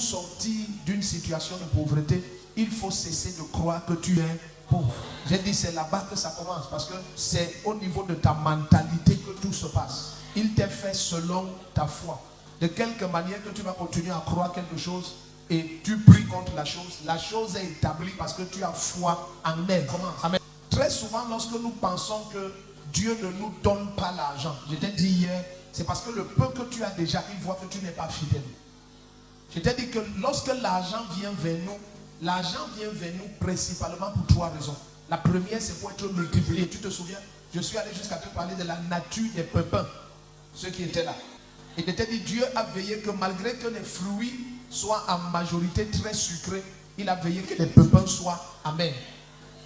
sortir d'une situation de pauvreté, il faut cesser de croire que tu es pauvre. J'ai dit c'est là-bas que ça commence parce que c'est au niveau de ta mentalité que tout se passe. Il t'est fait selon ta foi. De quelque manière que tu vas continuer à croire quelque chose et tu pries contre la chose est établie parce que tu as foi en elle. Amen. Très souvent lorsque nous pensons que Dieu ne nous donne pas l'argent, je t'ai dit hier, c'est parce que le peu que tu as déjà, il voit que tu n'es pas fidèle. Je t'ai dit que lorsque l'argent vient vers nous principalement pour 3 raisons. La première, c'est pour être multiplié. Tu te souviens? Je suis allé jusqu'à te parler de la nature des pépins, ceux qui étaient là. Et je t'ai dit, Dieu a veillé que malgré que les fruits soient en majorité très sucrés, il a veillé que les pépins soient amers.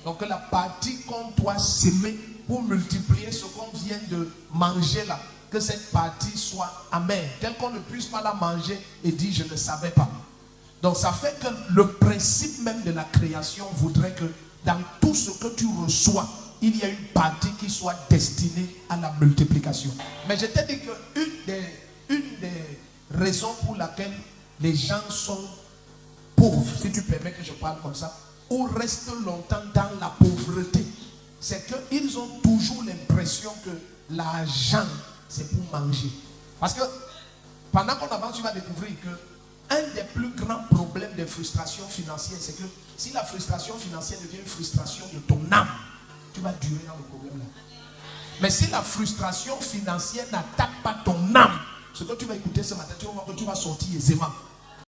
Donc la partie qu'on doit s'aimer pour multiplier ce qu'on vient de manger là, que cette partie soit amère, telle qu'on ne puisse pas la manger et dire je ne savais pas. Donc ça fait que le principe même de la création voudrait que dans tout ce que tu reçois, il y a une partie qui soit destinée à la multiplication. Mais je t'ai dit qu'une des raisons pour laquelle les gens sont pauvres, si tu permets que je parle comme ça, ou restent longtemps dans la pauvreté, c'est qu'ils ont toujours l'impression que l'argent, c'est pour manger. Parce que pendant qu'on avance, tu vas découvrir que un des plus grands problèmes des frustrations financières, c'est que si la frustration financière devient une frustration de ton âme, tu vas durer dans le problème là. Mais si la frustration financière n'attaque pas ton âme, ce que tu vas écouter ce matin, tu vas voir que tu vas sortir aisément.